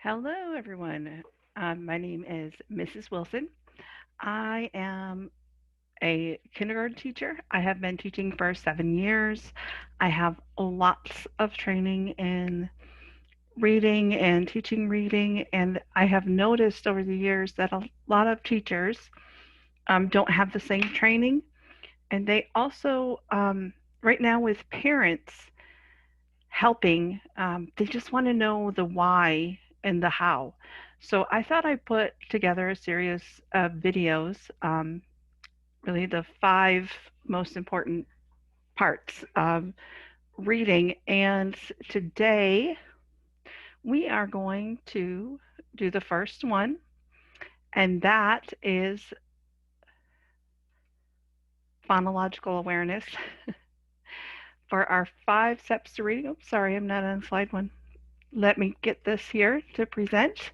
Hello, everyone. My name is Mrs. Wilson. I am a kindergarten teacher. I have been teaching for 7 years. I have lots of training in reading and teaching reading, and I have noticed over the years that a lot of teachers don't have the same training, and they also, right now, with parents helping, they just want to know the why and the how. So I thought I'd put together a series of videos, really the five most important parts of reading. And today we are going to do the first one, and that is phonological awareness. For our 5 steps to reading. Oops, sorry, I'm not on slide one. Let me get this here to present.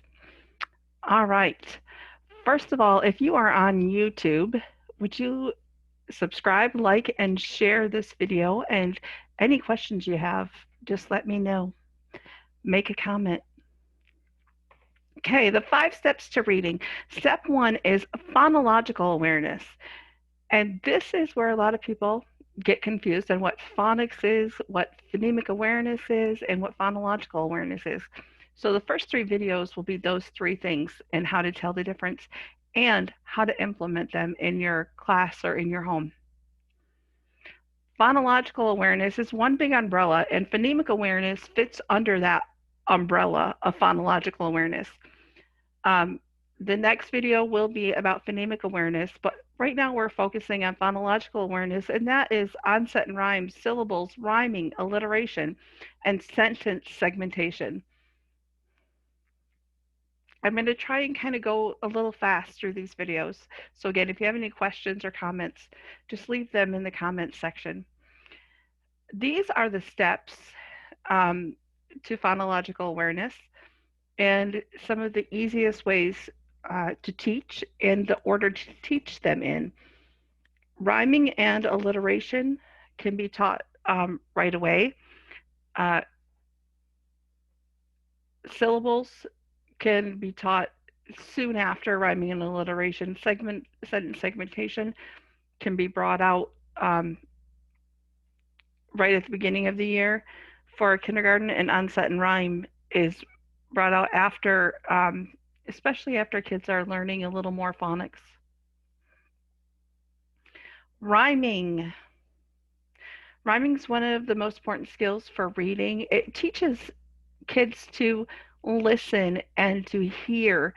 All right. First of all, if you are on YouTube, would you subscribe, like, and share this video? And any questions you have, just let me know. Make a comment. Okay, the 5 steps to reading. Step one is phonological awareness. And this is where a lot of people get confused on what phonics is, what phonemic awareness is, and what phonological awareness is. So the first 3 videos will be those 3 things and how to tell the difference and how to implement them in your class or in your home. Phonological awareness is one big umbrella, and phonemic awareness fits under that umbrella of phonological awareness. Um, the next video will be about phonemic awareness, but right now we're focusing on phonological awareness, and that is onset and rhyme, syllables, rhyming, alliteration, and sentence segmentation. I'm going to try and kind of go a little fast through these videos. So again, if you have any questions or comments, just leave them in the comments section. These are the steps to phonological awareness and some of the easiest ways to teach and the order to teach them in. Rhyming and alliteration can be taught right away. Uh, Syllables can be taught soon after rhyming and alliteration. Sentence segmentation can be brought out right at the beginning of the year for kindergarten, and onset and rhyme is brought out after, especially after kids are learning a little more phonics. Rhyming. Rhyming is one of the most important skills for reading. It teaches kids to listen and to hear.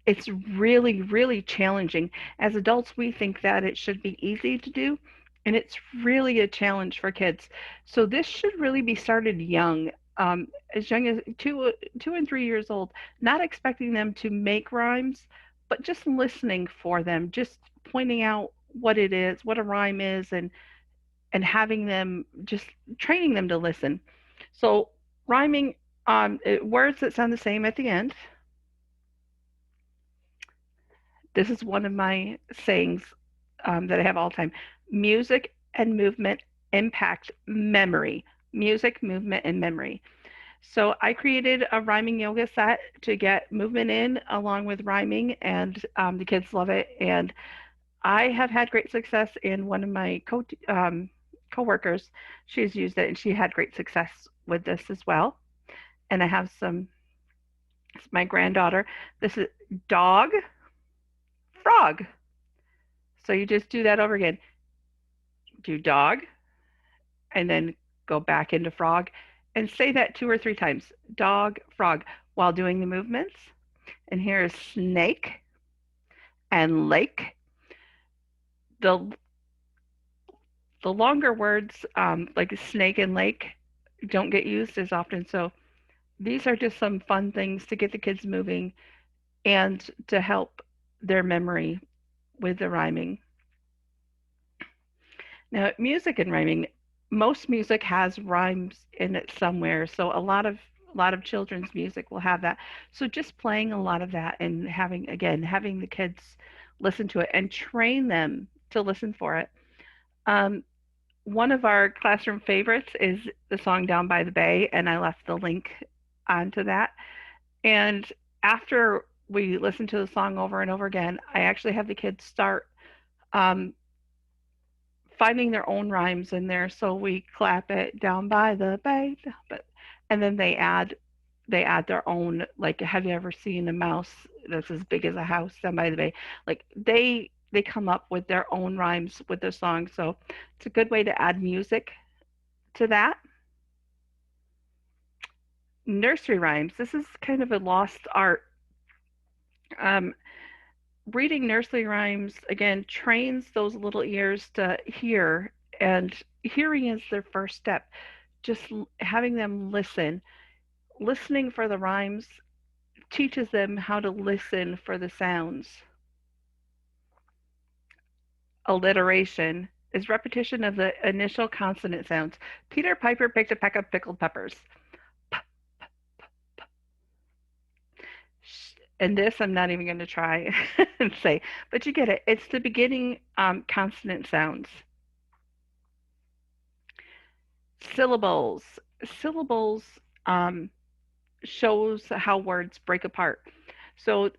It's really, really challenging. As adults, we think that it should be easy to do, and it's really a challenge for kids. So this should really be started as young as 2 and 3 years old, not expecting them to make rhymes, but just listening for them, just pointing out what it is, what a rhyme is, and having them just training them to listen. So rhyming, words that sound the same at the end. This is one of my sayings that I have all the time. Music and movement impact memory. Music, movement, and memory. So I created a rhyming yoga set to get movement in along with rhyming, and the kids love it. And I have had great success in one of my coworkers. She's used it, and she had great success with this as well. And I have some. It's my granddaughter. This is dog, frog. So you just do that over again. Do dog, and then go back into frog, and say that 2 or 3 times. Dog, frog, while doing the movements. And here is snake and lake. The the longer words like snake and lake don't get used as often. So these are just some fun things to get the kids moving and to help their memory with the rhyming. Now, music and rhyming, most music has rhymes in it somewhere. So a lot of children's music will have that. So just playing a lot of that and having the kids listen to it and train them to listen for it. Um, One of our classroom favorites is the song Down by the Bay, and I left the link onto that. And after we listen to the song over and over again, I actually have the kids start um, finding their own rhymes in there. So we clap it down by the bay, but and then they add their own. Like, have you ever seen a mouse that's as big as a house down by the bay? Like they come up with their own rhymes with their song. So it's a good way to add music to that. Nursery rhymes. This is kind of a lost art. Um, Reading nursery rhymes again trains those little ears to hear, and hearing is their first step. Just having them listen. Listening for the rhymes teaches them how to listen for the sounds. Alliteration is repetition of the initial consonant sounds. Peter Piper picked a peck of pickled peppers. And this I'm not even going to try and say, but you get it. It's the beginning consonant sounds. Syllables. Syllables um, shows how words break apart. So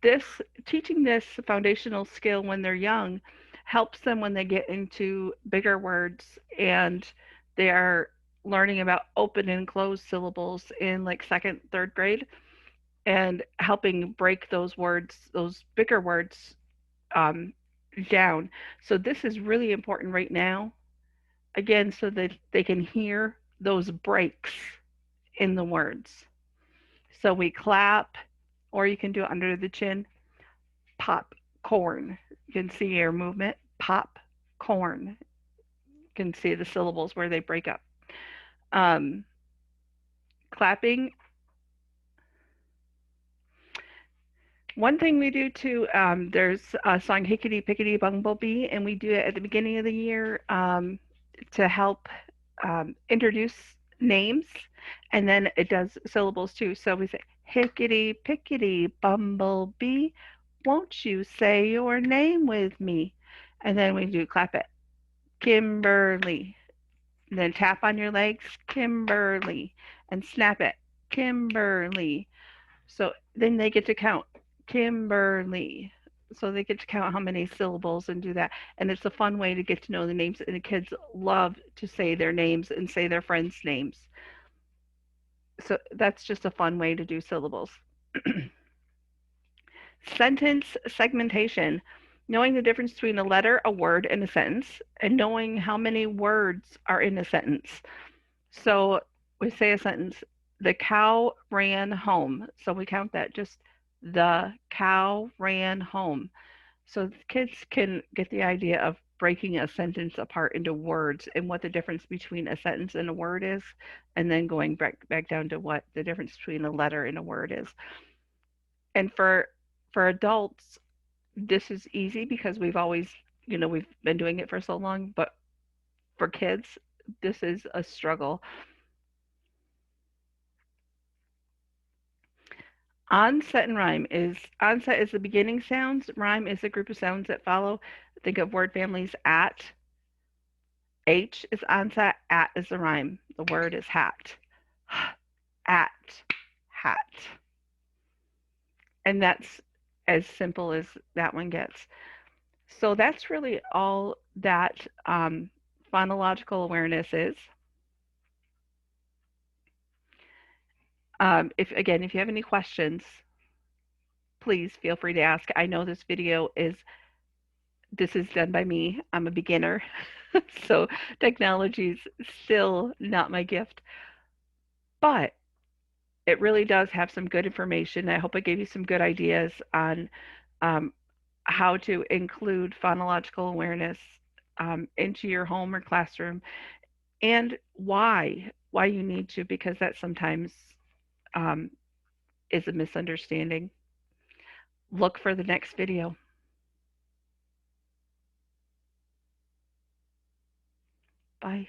this teaching this foundational skill when they're young helps them when they get into bigger words and they are learning about open and closed syllables in like second, third grade, and helping break those words, those bigger words, um, down. So this is really important right now, again, so that they can hear those breaks in the words. So we clap, or you can do it under the chin. Pop corn. You can see your movement. Pop corn. You can see the syllables where they break up. Um, Clapping. One thing we do too, there's a song Hickety Pickety Bumblebee, and we do it at the beginning of the year to help introduce names, and then it does syllables too. So we say Hickety Pickety Bumblebee, won't you say your name with me? And then we do clap it, Kimberly. And then tap on your legs, Kimberly, and snap it, Kimberly. So then they get to count, Kimberly. So they get to count how many syllables and do that. And it's a fun way to get to know the names. And the kids love to say their names and say their friends' names. So that's just a fun way to do syllables. Sentence segmentation. Knowing the difference between a letter, a word, and a sentence, and knowing how many words are in a sentence. So we say a sentence, the cow ran home. So we count that, just the cow ran home. So kids can get the idea of breaking a sentence apart into words and what the difference between a sentence and a word is, and then going back down to what the difference between a letter and a word is. And for adults, this is easy because we've always, we've been doing it for so long, but for kids, this is a struggle. Onset is the beginning sounds. Rhyme is a group of sounds that follow. Think of word families at. H is onset, at is the rhyme. The word is hat. At, hat. And that's as simple as that one gets. So that's really all that phonological awareness is. If you have any questions, please feel free to ask. I know this is done by me. I'm a beginner, so technology's still not my gift, but it really does have some good information. I hope I gave you some good ideas on um, how to include phonological awareness into your home or classroom, and why you need to, because that sometimes um, is a misunderstanding. Look for the next video. Bye.